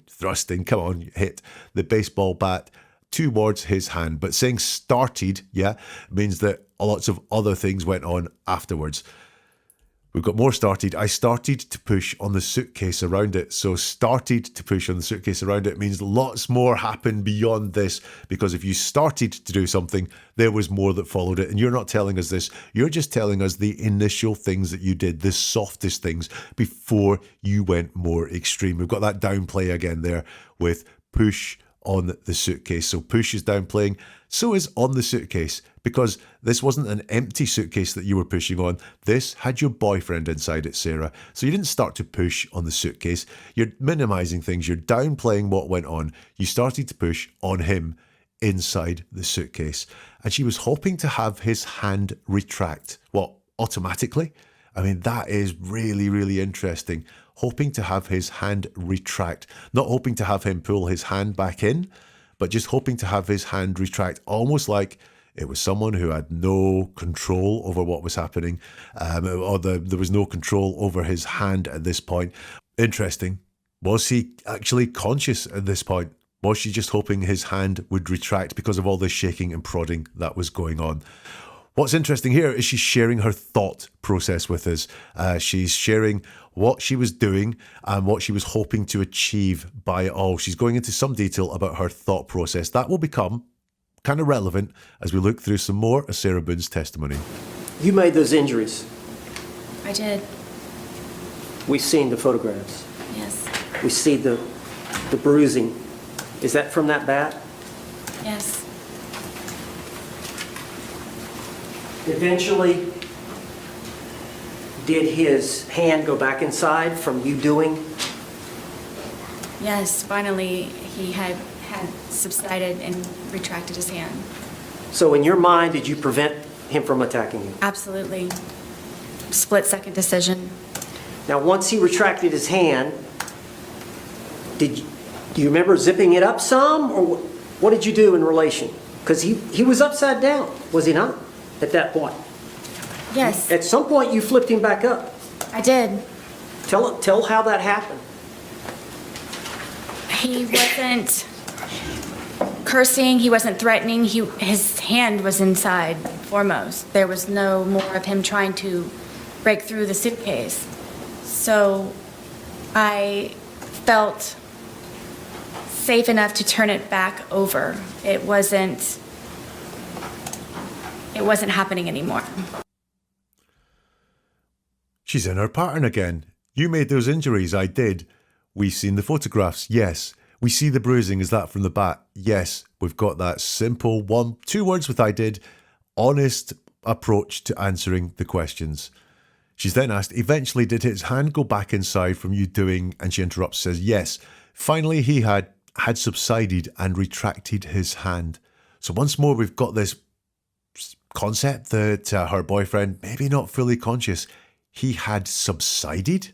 come on, hit the baseball bat towards his hand. But saying started, means that lots of other things went on afterwards. We've got more started. I started to push on the suitcase around it. So started to push on the suitcase around it means lots more happened beyond this, because if you started to do something, there was more that followed it. And you're not telling us this. You're just telling us the initial things that you did, the softest things, before you went more extreme. We've got that downplay again there with push on the suitcase. So push is downplaying, So is on the suitcase, because this wasn't an empty suitcase that you were pushing on. This had your boyfriend inside it, Sarah. So you didn't start to push on the suitcase. You're minimizing things. You're downplaying what went on. You started to push on him inside the suitcase. And she was hoping to have his hand retract. What, automatically? I mean, that is really, really interesting. Hoping to have his hand retract. Not hoping to have him pull his hand back in, but just hoping to have his hand retract, almost like it was someone who had no control over what was happening, or there was no control over his hand at this point. Interesting. Was he actually conscious at this point? Was she just hoping his hand would retract because of all the shaking and prodding that was going on? What's interesting here is she's sharing her thought process with us. She's sharing what she was doing and what she was hoping to achieve by it all. She's going into some detail about her thought process. That will become kind of relevant as we look through some more of Sarah Boone's testimony. You made those injuries. I did. We've seen the photographs. Yes. We see the bruising. Is that from that bat? Yes. Eventually, did his hand go back inside from you doing? Yes. Finally, he had subsided and retracted his hand. So in your mind, did you prevent him from attacking you? Absolutely. Split-second decision. Now, once he retracted his hand, do you remember zipping it up some, or what did you do in relation? Because he was upside down, was he not, at that point? Yes. At some point, you flipped him back up. I did. Tell how that happened. He wasn't cursing. He wasn't threatening. His hand was inside foremost. There was no more of him trying to break through the suitcase. So I felt safe enough to turn it back over. It wasn't happening anymore. She's in her pattern again. You made those injuries, I did. We've seen the photographs, yes. We see the bruising, is that from the bat? Yes. We've got that simple 2 words with I did, honest approach to answering the questions. She's then asked, eventually did his hand go back inside from you doing, and she interrupts, says, yes. Finally he had subsided and retracted his hand. So once more we've got this concept that her boyfriend, maybe not fully conscious, he had subsided.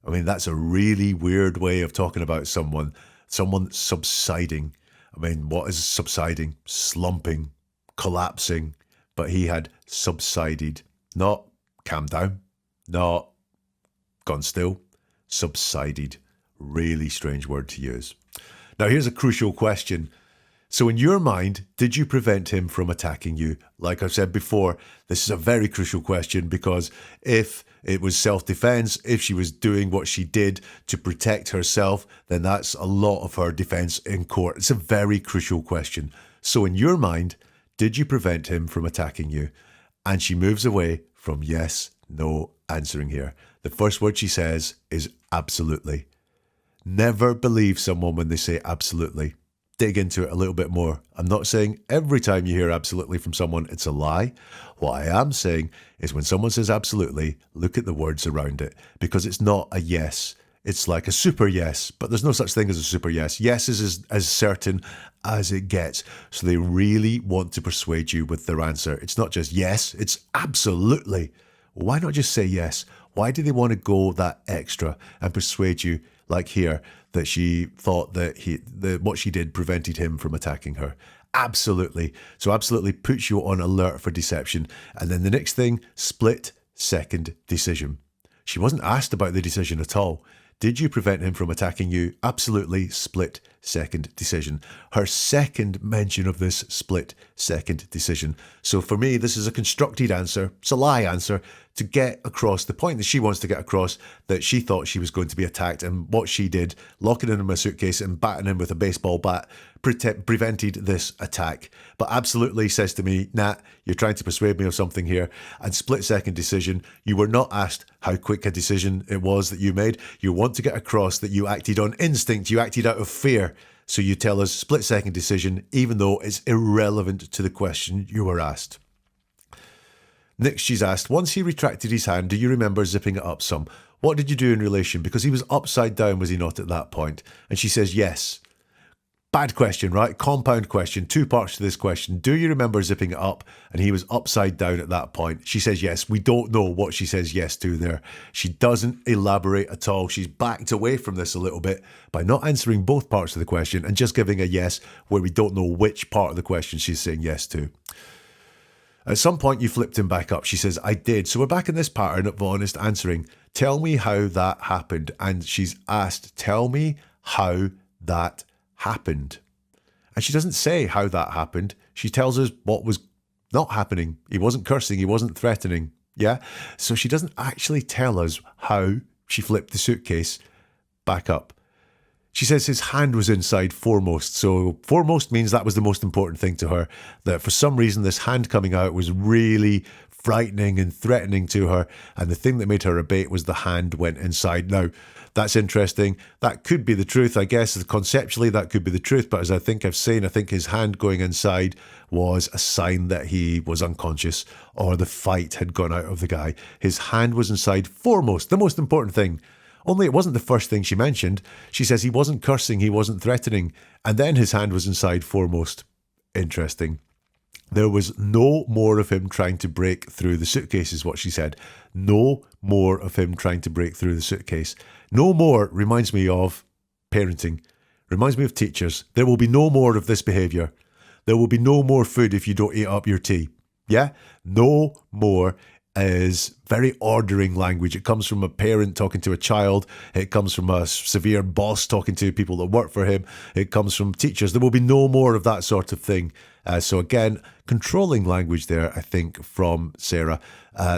I mean, that's a really weird way of talking about someone subsiding. I mean, what is subsiding? Slumping, collapsing. But he had subsided. Not calmed down, not gone still, subsided. Really strange word to use. Now, here's a crucial question. So in your mind, did you prevent him from attacking you? Like I've said before, this is a very crucial question, because if it was self-defense, if she was doing what she did to protect herself, then that's a lot of her defense in court. It's a very crucial question. So in your mind, did you prevent him from attacking you? And she moves away from yes, no answering here. The first word she says is absolutely. Never believe someone when they say absolutely. Dig into it a little bit more. I'm not saying every time you hear absolutely from someone, it's a lie. What I am saying is when someone says absolutely, look at the words around it, because it's not a yes. It's like a super yes, but there's no such thing as a super yes. Yes is as certain as it gets. So they really want to persuade you with their answer. It's not just yes, it's absolutely. Why not just say yes? Why do they want to go that extra and persuade you, like here, that she thought that what she did prevented him from attacking her? Absolutely. So absolutely puts you on alert for deception. And then the next thing, split second decision. She wasn't asked about the decision at all. Did you prevent him from attacking you? Absolutely, split second decision. Her second mention of this split second decision. So for me, this is a constructed answer. It's a lie answer to get across the point that she wants to get across, that she thought she was going to be attacked, and what she did, locking him in a suitcase and batting him with a baseball bat, prevented this attack. But absolutely says to me, nah, you're trying to persuade me of something here. And split second decision, you were not asked how quick a decision it was that you made. You want to get across that you acted on instinct, you acted out of fear. So you tell us split-second decision, even though it's irrelevant to the question you were asked. Next, she's asked, once he retracted his hand, do you remember zipping it up some? What did you do in relation? Because he was upside down, was he not, at that point? And she says, yes. Bad question, right? Compound question. 2 parts to this question. Do you remember zipping it up? And he was upside down at that point. She says yes. We don't know what she says yes to there. She doesn't elaborate at all. She's backed away from this a little bit by not answering both parts of the question and just giving a yes where we don't know which part of the question she's saying yes to. At some point, you flipped him back up. She says, I did. So we're back in this pattern of honest answering. Tell me how that happened. And she's asked, tell me how that happened. And she doesn't say how that happened. She tells us what was not happening. He wasn't cursing. He wasn't threatening. Yeah? So she doesn't actually tell us how she flipped the suitcase back up. She says his hand was inside foremost. So foremost means that was the most important thing to her. That for some reason this hand coming out was really frightening and threatening to her. And the thing that made her abate was the hand went inside. Now, that's interesting. That could be the truth, I guess. Conceptually, that could be the truth. But as I think I've said, I think his hand going inside was a sign that he was unconscious or the fight had gone out of the guy. His hand was inside foremost, the most important thing. Only it wasn't the first thing she mentioned. She says he wasn't cursing, he wasn't threatening. And then his hand was inside foremost. Interesting. There was no more of him trying to break through the suitcase, is what she said. No more of him trying to break through the suitcase. No more reminds me of parenting. Reminds me of teachers. There will be no more of this behaviour. There will be no more food if you don't eat up your tea. Yeah? No more is very ordering language. It comes from a parent talking to a child. It comes from a severe boss talking to people that work for him. It comes from teachers. There will be no more of that sort of thing. So again, controlling language there, I think, from Sarah.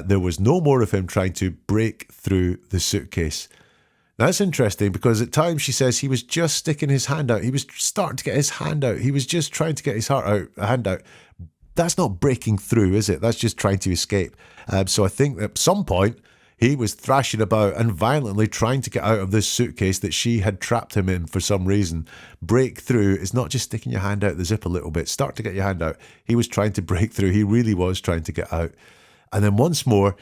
There was no more of him trying to break through the suitcase. Now, that's interesting because at times she says he was just sticking his hand out. He was starting to get his hand out. He was just trying to get his hand out. That's not breaking through, is it? That's just trying to escape. So I think at some point he was thrashing about and violently trying to get out of this suitcase that she had trapped him in for some reason. Break through is not just sticking your hand out the zip a little bit. Start to get your hand out. He was trying to break through. He really was trying to get out. And then once more,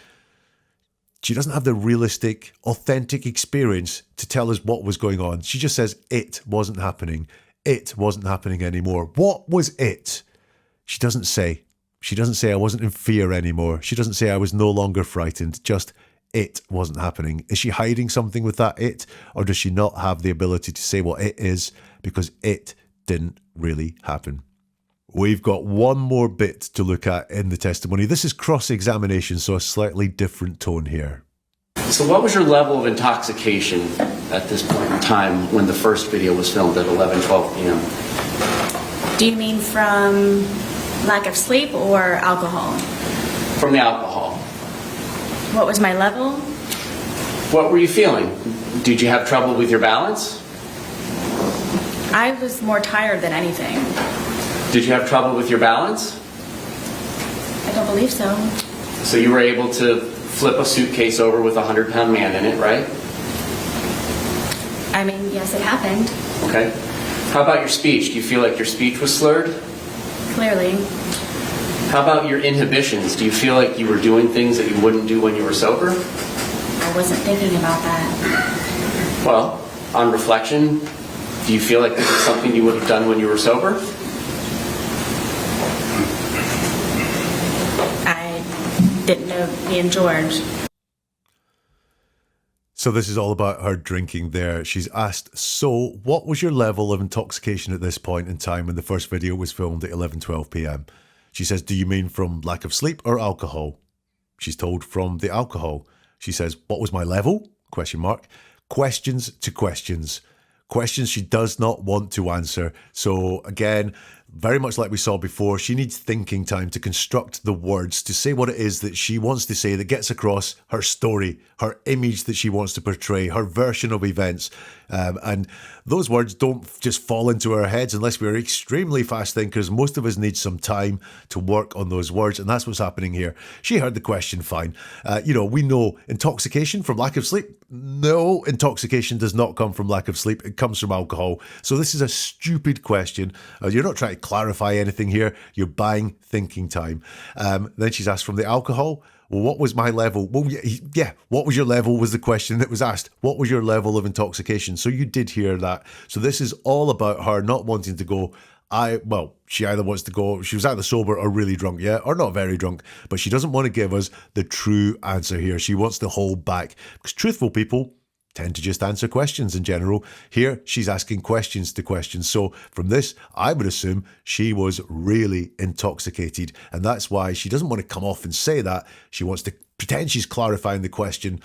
she doesn't have the realistic, authentic experience to tell us what was going on. She just says it wasn't happening. It wasn't happening anymore. What was it? She doesn't say. She doesn't say I wasn't in fear anymore. She doesn't say I was no longer frightened. Just it wasn't happening. Is she hiding something with that it? Or does she not have the ability to say what it is because it didn't really happen? We've got one more bit to look at in the testimony. This is cross-examination, so a slightly different tone here. So what was your level of intoxication at this point in time when the first video was filmed at 11:12 p.m.? Do you mean from lack of sleep or alcohol? From the alcohol. What was my level? What were you feeling? Did you have trouble with your balance? I was more tired than anything. Did you have trouble with your balance? I don't believe so. So you were able to flip a suitcase over with a 100-pound man in it, right? I mean, yes, it happened. Okay. How about your speech? Do you feel like your speech was slurred? Clearly. How about your inhibitions? Do you feel like you were doing things that you wouldn't do when you were sober? I wasn't thinking about that. Well, on reflection, do you feel like this is something you would have done when you were sober? I didn't know me and George. So this is all about her drinking there. She's asked, so what was your level of intoxication at this point in time when the first video was filmed at 11:12 p.m? She says, do you mean from lack of sleep or alcohol? She's told from the alcohol. She says, what was my level? Question mark. Questions to questions. Questions she does not want to answer. So again, Very much like we saw before, she needs thinking time to construct the words to say what it is that she wants to say that gets across her story, her image that she wants to portray, her version of events. And those words don't just fall into our heads unless we're extremely fast thinkers. Most of us need some time to work on those words, and that's what's happening here. She heard the question fine. We know intoxication from lack of sleep. No, intoxication does not come from lack of sleep. It comes from alcohol. So this is a stupid question. You're not trying to clarify anything here. You're buying thinking time. Then she's asked, from the alcohol, well, what was my level? Well, yeah, what was your level was the question that was asked. What was your level of intoxication? So you did hear that. So this is all about her not wanting to go. She either wants to go, she was either sober or really drunk, yeah, or not very drunk, but she doesn't want to give us the true answer here. She wants to hold back, because truthful people tend to just answer questions in general. Here, she's asking questions to questions. So from this, I would assume she was really intoxicated, and that's why she doesn't want to come off and say that. She wants to pretend she's clarifying the question,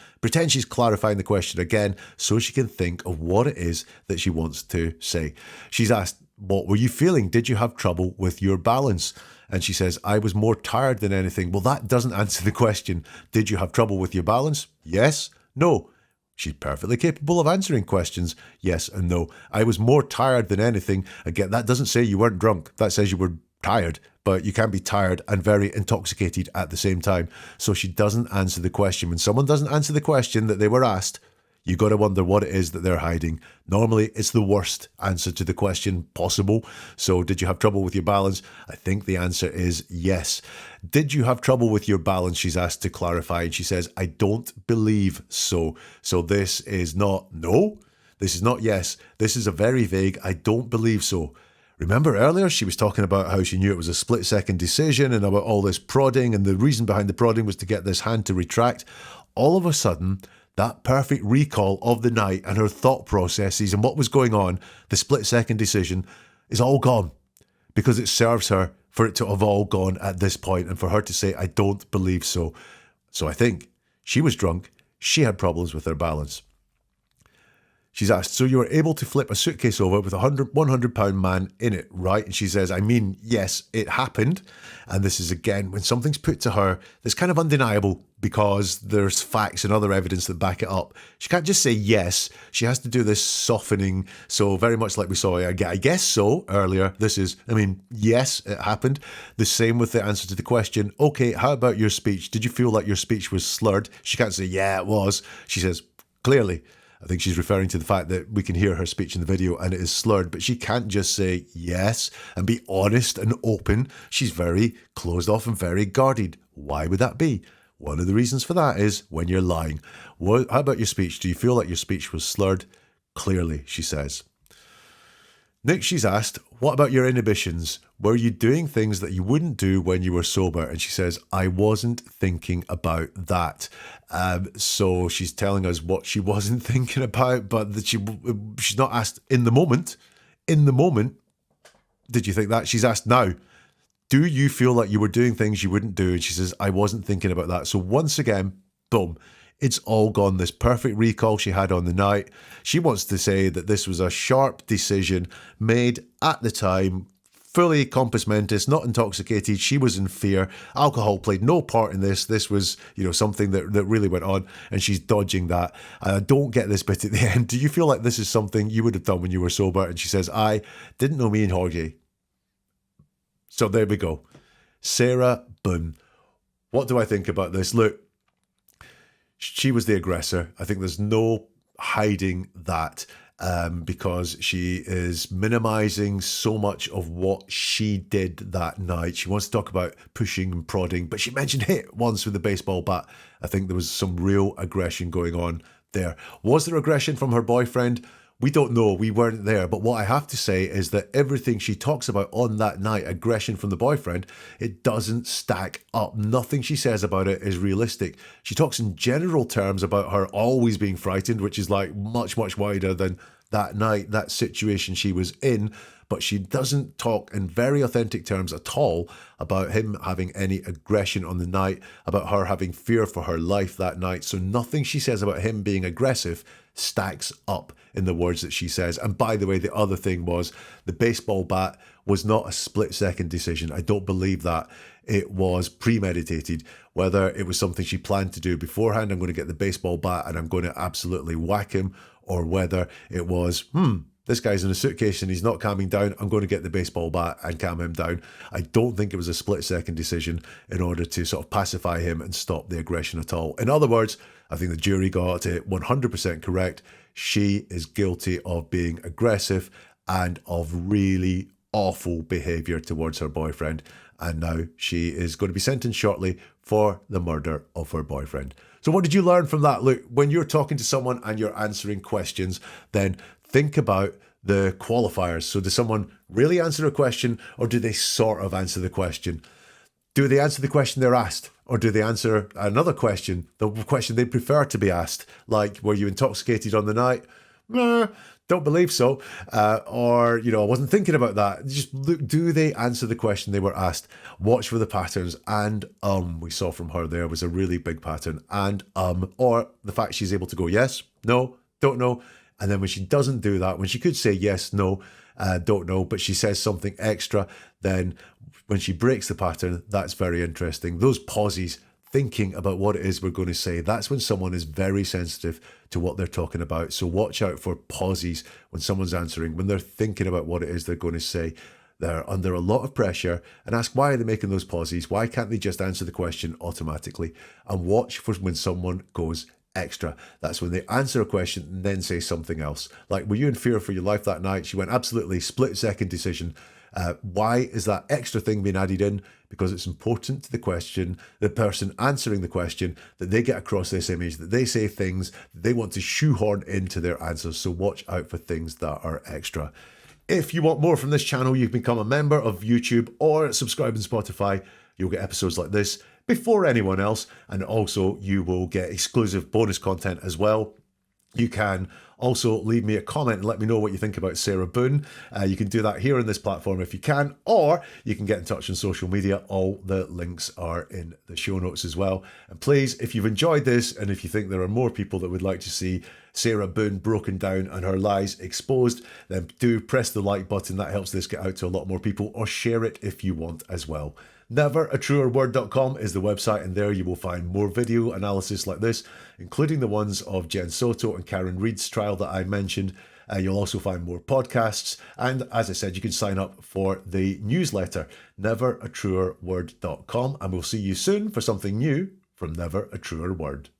again, so she can think of what it is that she wants to say. She's asked, what were you feeling? Did you have trouble with your balance? And she says, I was more tired than anything. Well, that doesn't answer the question. Did you have trouble with your balance? Yes? No? She's perfectly capable of answering questions yes and no. I was more tired than anything. Again, that doesn't say you weren't drunk. That says you were tired, but you can't be tired and very intoxicated at the same time. So she doesn't answer the question. When someone doesn't answer the question that they were asked, you got to wonder what it is that they're hiding. Normally, it's the worst answer to the question possible. So, did you have trouble with your balance? I think the answer is yes. Did you have trouble with your balance? She's asked to clarify, and she says, I don't believe so. So, this is not no. This is not yes. This is a very vague, I don't believe so. Remember earlier, she was talking about how she knew it was a split-second decision and about all this prodding, and the reason behind the prodding was to get this hand to retract. All of a sudden, that perfect recall of the night and her thought processes and what was going on, the split-second decision, is all gone, because it serves her for it to have all gone at this point and for her to say, I don't believe so. So I think she was drunk. She had problems with her balance. She's asked, so you were able to flip a suitcase over with a 100-pound man in it, right? And she says, I mean, yes, it happened. And this is, again, when something's put to her that's kind of undeniable because there's facts and other evidence that back it up. She can't just say yes. She has to do this softening. So very much like we saw, I guess so, earlier. This is, I mean, yes, it happened. The same with the answer to the question. Okay, how about your speech? Did you feel like your speech was slurred? She can't say, yeah, it was. She says, clearly. I think she's referring to the fact that we can hear her speech in the video and it is slurred, but she can't just say yes and be honest and open. She's very closed off and very guarded. Why would that be? One of the reasons for that is when you're lying. How about your speech? Do you feel like your speech was slurred? Clearly, she says. Next, she's asked, what about your inhibitions? Were you doing things that you wouldn't do when you were sober? And she says, I wasn't thinking about that. So she's telling us what she wasn't thinking about, but that she's not asked in the moment. In the moment, did you think that? She's asked now, do you feel like you were doing things you wouldn't do? And she says, I wasn't thinking about that. So once again, boom. It's all gone. This perfect recall she had on the night. She wants to say that this was a sharp decision made at the time, fully compos mentis, not intoxicated. She was in fear. Alcohol played no part in this. This was, something that really went on, and she's dodging that. I don't get this bit at the end. Do you feel like this is something you would have done when you were sober? And she says, I didn't know me and Jorge. So there we go. Sarah Boone. What do I think about this? Look, she was the aggressor. I think there's no hiding that, because she is minimizing so much of what she did that night. She wants to talk about pushing and prodding, but she mentioned hit once with a baseball bat. I think there was some real aggression going on there. Was there aggression from her boyfriend? We don't know. We weren't there. But what I have to say is that everything she talks about on that night, aggression from the boyfriend, it doesn't stack up. Nothing she says about it is realistic. She talks in general terms about her always being frightened, which is like much, much wider than that night, that situation she was in, but she doesn't talk in very authentic terms at all about him having any aggression on the night, about her having fear for her life that night. So nothing she says about him being aggressive stacks up in the words that she says. And by the way, the other thing was the baseball bat was not a split-second decision. I don't believe that. It was premeditated. Whether it was something she planned to do beforehand, I'm going to get the baseball bat and I'm going to absolutely whack him, or whether it was, this guy's in a suitcase and he's not calming down, I'm going to get the baseball bat and calm him down. I don't think it was a split-second decision in order to sort of pacify him and stop the aggression at all. In other words, I think the jury got it 100% correct. She is guilty of being aggressive and of really awful behaviour towards her boyfriend. And now she is going to be sentenced shortly for the murder of her boyfriend. So what did you learn from that? Look, when you're talking to someone and you're answering questions, then think about the qualifiers. So does someone really answer a question, or do they sort of answer the question? Do they answer the question they're asked, or do they answer another question, the question they prefer to be asked? Like, were you intoxicated on the night? Don't believe so. Or, I wasn't thinking about that. Just look, do they answer the question they were asked? Watch for the patterns. And we saw from her there was a really big pattern. And or the fact she's able to go yes, no, don't know. And then when she doesn't do that, when she could say yes, no, don't know, but she says something extra, then when she breaks the pattern, that's very interesting. Those pauses, thinking about what it is we're going to say, that's when someone is very sensitive to what they're talking about. So watch out for pauses when someone's answering, when they're thinking about what it is they're going to say. They're under a lot of pressure, and ask, why are they making those pauses? Why can't they just answer the question automatically? And watch for when someone goes extra. That's when they answer a question and then say something else. Like, were you in fear for your life that night? She went, absolutely, split-second decision. Why is that extra thing being added in? Because it's important to the question, the person answering the question, that they get across this image, that they say things that they want to shoehorn into their answers. So watch out for things that are extra. If you want more from this channel, you can become a member of YouTube or subscribe on Spotify. You'll get episodes like this before anyone else, and also you will get exclusive bonus content as well. You can also leave me a comment and let me know what you think about Sarah Boone. You can do that here on this platform if you can, or you can get in touch on social media. All the links are in the show notes as well. And please, if you've enjoyed this and if you think there are more people that would like to see Sarah Boone broken down and her lies exposed, then do press the like button. That helps this get out to a lot more people, or share it if you want as well. Neveratruerword.com is the website, and there you will find more video analysis like this, including the ones of Jen Soto and Karen Reed's trial that I mentioned. You'll also find more podcasts, and as I said, you can sign up for the newsletter, neveratruerword.com, and we'll see you soon for something new from Never a Truer Word.